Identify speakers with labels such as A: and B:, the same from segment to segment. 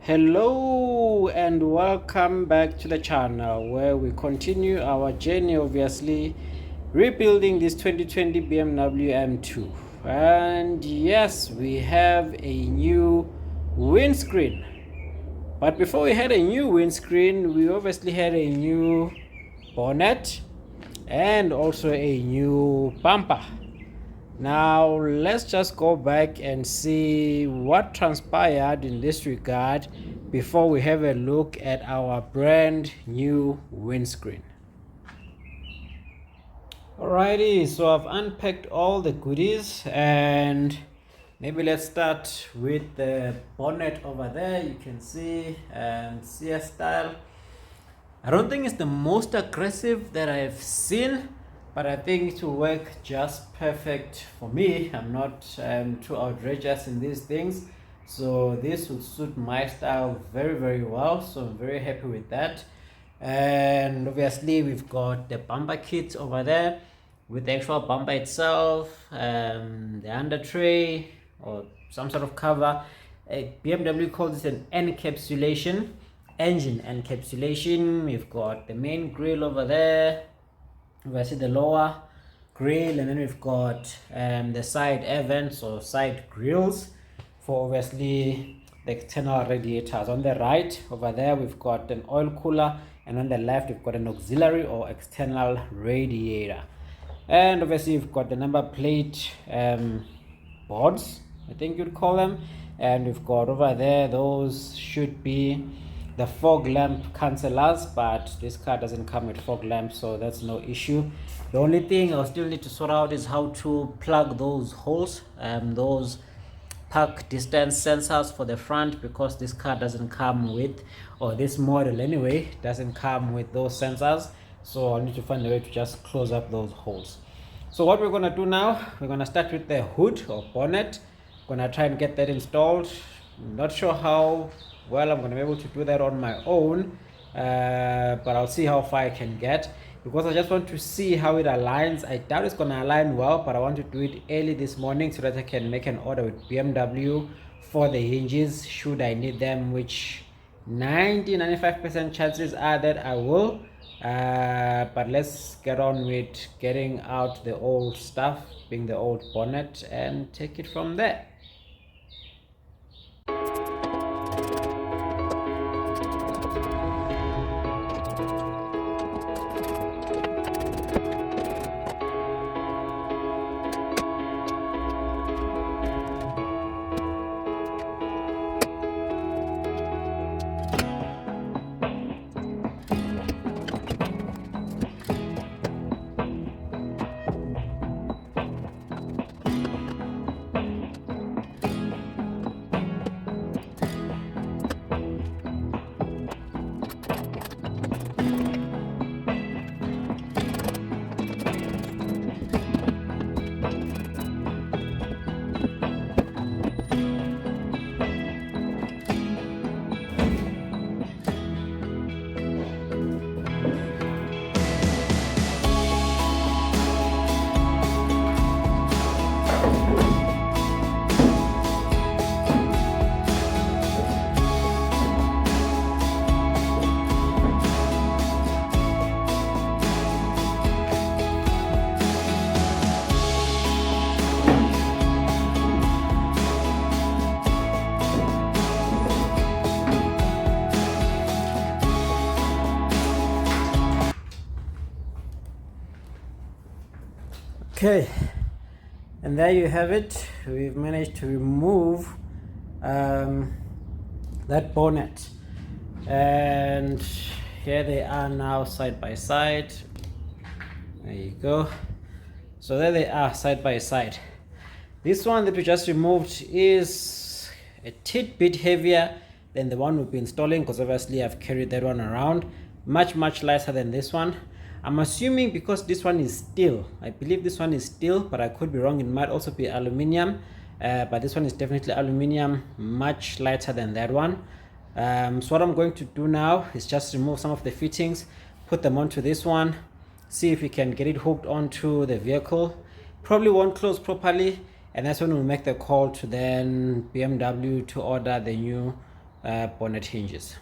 A: Hello and welcome back to the channel where we continue our journey, obviously rebuilding this 2020 BMW M2. And yes, we have a new windscreen, but before we had a new windscreen, we obviously had a new bonnet and also a new bumper. Now let's just go back and see what transpired in this regard before we have a look at our brand new windscreen. Alrighty, so I've unpacked all the goodies, and maybe let's start with the bonnet over there. You can see CS style. I don't think it's the most aggressive that I've seen, but I think it will work just perfect for me. I'm not too outrageous in these things, so this would suit my style very well, so I'm very happy with that. And obviously we've got the bumper kit over there with the actual bumper itself, the under tray or some sort of cover. BMW calls it an encapsulation, engine encapsulation. We've got the main grille over there, obviously the lower grill, and then we've got the side air vents or side grills for obviously the external radiators. On the right over there we've got an oil cooler, and on the left we've got an auxiliary or external radiator. And obviously you've got the number plate boards, I think you'd call them, and we've got over there, those should be the fog lamp cancellers, but this car doesn't come with fog lamps, so that's no issue. The only thing I'll still need to sort out is how to plug those holes, those park distance sensors for the front, because this car doesn't come with, or this model anyway, doesn't come with those sensors. So I'll need to find a way to just close up those holes. So what we're going to do now, we're going to start with the hood or bonnet. Going to try and get that installed. Not sure how well I'm going to be able to do that on my own, but I'll see how far I can get, because I just want to see how it aligns. I doubt it's going to align well, but I want to do it early this morning so that I can make an order with BMW for the hinges should I need them, which 95% chances are that I will. But let's get on with getting out the old stuff, being the old bonnet, and take it from there. Okay, and there you have it. We've managed to remove that bonnet, and here they are now side by side. There you go. So there they are side by side. This one that we just removed is a tidbit heavier than the one we've been installing, because obviously I've carried that one around. Much lighter than this one. I'm assuming because this one is steel. I believe this one is steel, but I could be wrong. It might also be aluminium, but this one is definitely aluminium, much lighter than that one. So what I'm going to do now is just remove some of the fittings, put them onto this one, see if we can get it hooked onto the vehicle. Probably won't close properly, and that's when we'll make the call to then BMW to order the new bonnet hinges.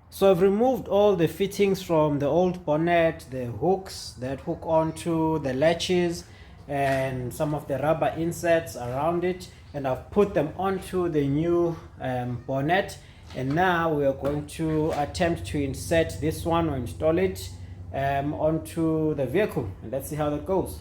A: So I've removed all the fittings from the old bonnet, the hooks that hook onto the latches and some of the rubber inserts around it, and I've put them onto the new bonnet. And now we are going to attempt to insert this one or install it onto the vehicle, and let's see how that goes.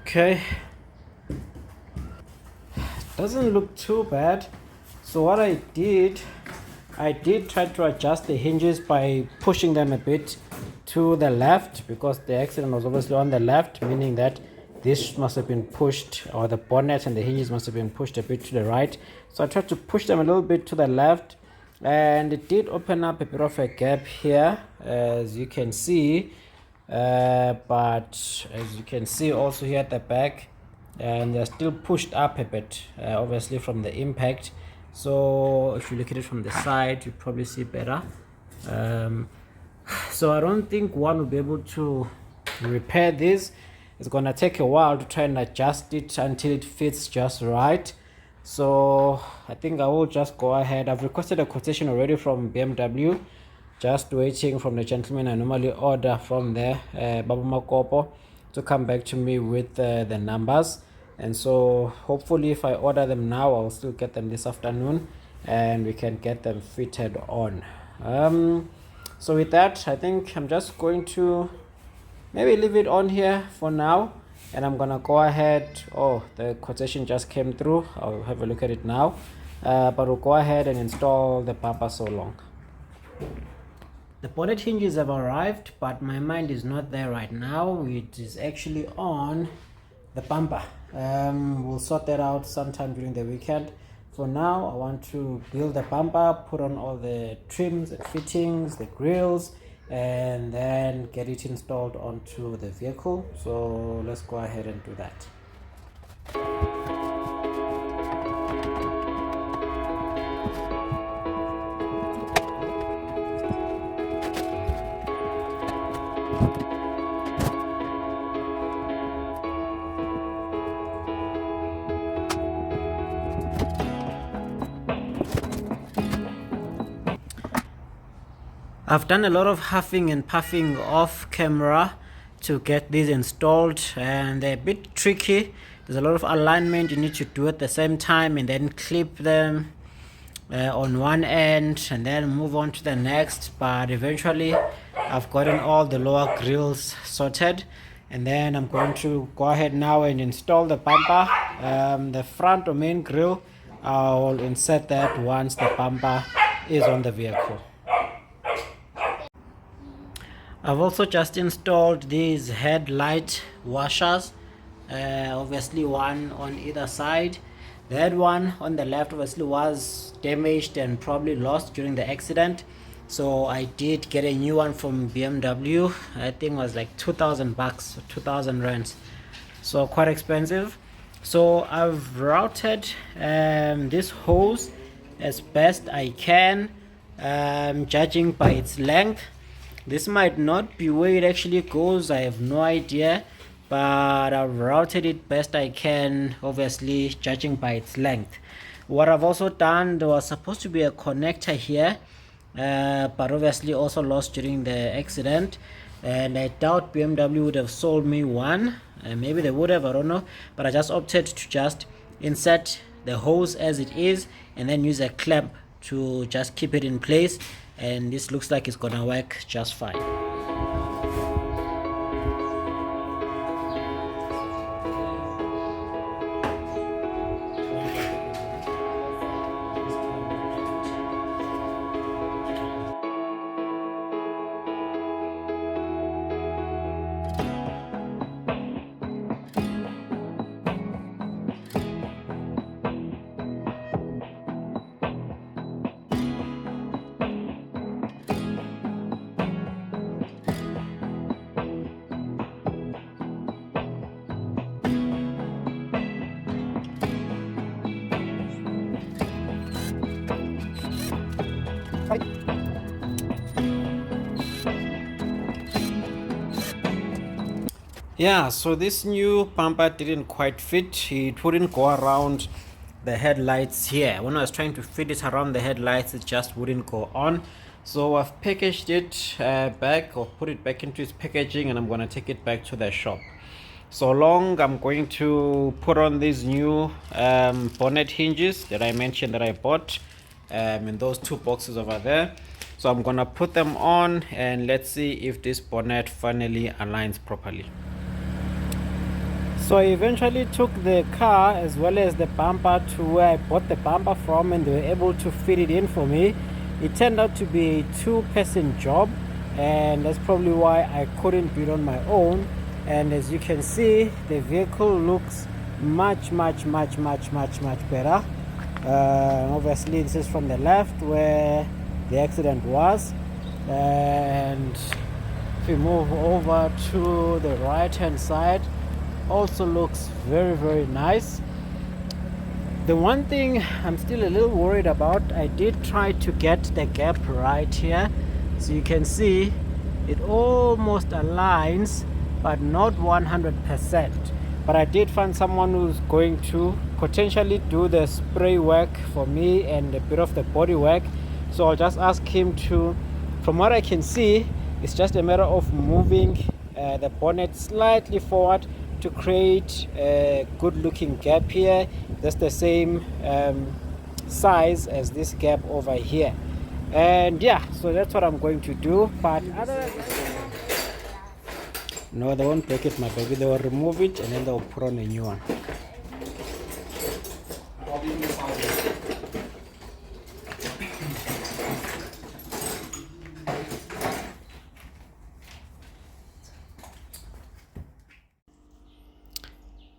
A: Okay, doesn't look too bad. So what I did try to adjust the hinges by pushing them a bit to the left, because the accident was obviously on the left, meaning that this must have been pushed, or the bonnet and the hinges must have been pushed a bit to the right. So I tried to push them a little bit to the left, and it did open up a bit of a gap here, as you can see. But as you can see also here at the back, and they're still pushed up a bit, obviously from the impact. So if you look at it from the side, you probably see better. So I don't think one will be able to repair this. It's gonna take a while to try and adjust it until it fits just right. So I think I will just go ahead. I've requested a quotation already from BMW, just waiting from the gentleman I normally order from there, Baba Makopo, to come back to me with the numbers. And so hopefully if I order them now, I'll still get them this afternoon and we can get them fitted on. So with that, I think I'm just going to maybe leave it on here for now, and I'm gonna go ahead. Oh, the quotation just came through. I'll have a look at it now, but we'll go ahead and install the bumper so long. The bonnet hinges have arrived, but my mind is not there right now. It is actually on the bumper. We'll sort that out sometime during the weekend. For now, I want to build the bumper, put on all the trims and fittings, the grills, and then get it installed onto the vehicle. So let's go ahead and do that. I've done a lot of huffing and puffing off camera to get these installed, and they're a bit tricky. There's a lot of alignment you need to do at the same time, and then clip them on one end and then move on to the next. But eventually I've gotten all the lower grills sorted, and then I'm going to go ahead now and install the bumper. The front or main grill, I'll insert that once the bumper is on the vehicle. I've also just installed these headlight washers, obviously one on either side. That one on the left obviously was damaged and probably lost during the accident, so I did get a new one from BMW. I think it was like 2,000 bucks, 2,000 rands, so quite expensive. So I've routed this hose as best I can, judging by its length. This might not be where it actually goes, I have no idea, but I've routed it best I can, obviously judging by its length. What I've also done, there was supposed to be a connector here, but obviously also lost during the accident, and I doubt BMW would have sold me one. Maybe they would have, I don't know, but I just opted to just insert the hose as it is and then use a clamp to just keep it in place, and this looks like it's gonna work just fine. Yeah, so this new bumper didn't quite fit. It wouldn't go around the headlights here. When I was trying to fit it around the headlights, it just wouldn't go on. So I've packaged it back, or put it back into its packaging, and I'm going to take it back to the shop. So long, I'm going to put on these new bonnet hinges that I mentioned that I bought in those two boxes over there. So I'm gonna put them on, and let's see if this bonnet finally aligns properly. So I eventually took the car as well as the bumper to where I bought the bumper from, and they were able to fit it in for me. It turned out to be a two-person job, and that's probably why I couldn't do it on my own. And as you can see, the vehicle looks much better. Obviously this is from the left where the accident was, and if we move over to the right hand side, also looks very nice. The one thing I'm still a little worried about, I did try to get the gap right here, so you can see it almost aligns, but not 100%. But I did find someone who's going to potentially do the spray work for me and a bit of the body work, so I'll just ask him to, from what I can see, it's just a matter of moving the bonnet slightly forward to create a good looking gap here. That's the same size as this gap over here, and yeah, so that's what I'm going to do. But other than that, no, they won't break it, my baby. They will remove it and then they'll put on a new one.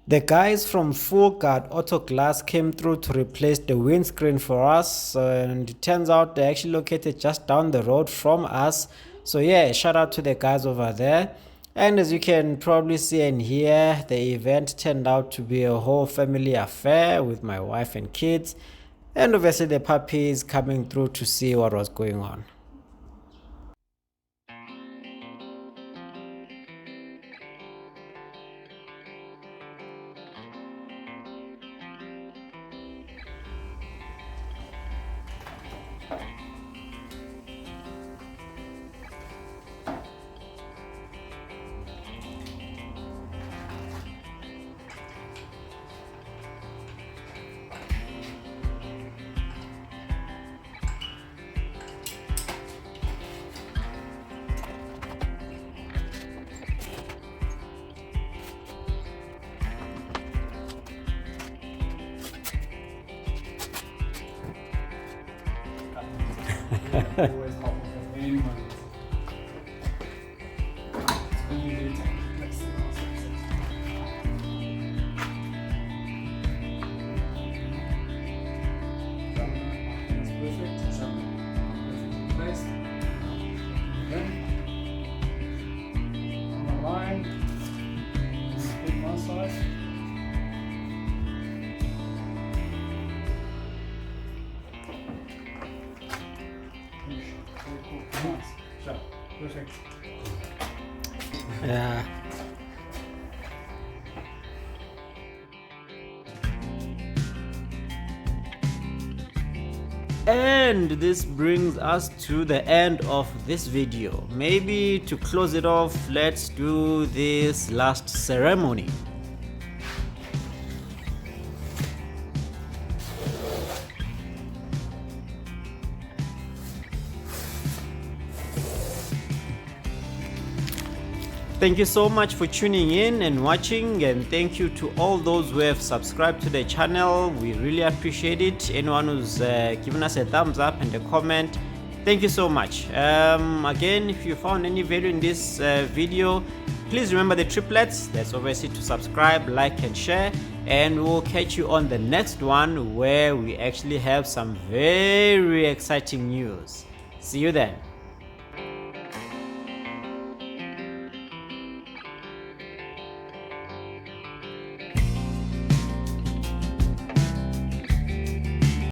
A: The guys from Full Guard Auto Glass came through to replace the windscreen for us, and it turns out they're actually located just down the road from us. So yeah, shout out to the guys over there. And as you can probably see and hear, the event turned out to be a whole family affair with my wife and kids, and obviously the puppies coming through to see what was going on.
B: Yeah, always hot water anyway. When you do take it, let's see what else it is. That's perfect. So, perfect in place. Again, on the line, on one side. Finish. Very cool. Nice. So, perfect.
A: Yeah. And this brings us to the end of this video. Maybe to close it off, let's do this last ceremony. Thank you so much for tuning in and watching, and thank you to all those who have subscribed to the channel. We really appreciate it. Anyone who's given us a thumbs up and a comment, thank you so much. Again, if you found any value in this video, please remember the triplets. That's obviously to subscribe, like and share, and we'll catch you on the next one where we actually have some very exciting news. See you then.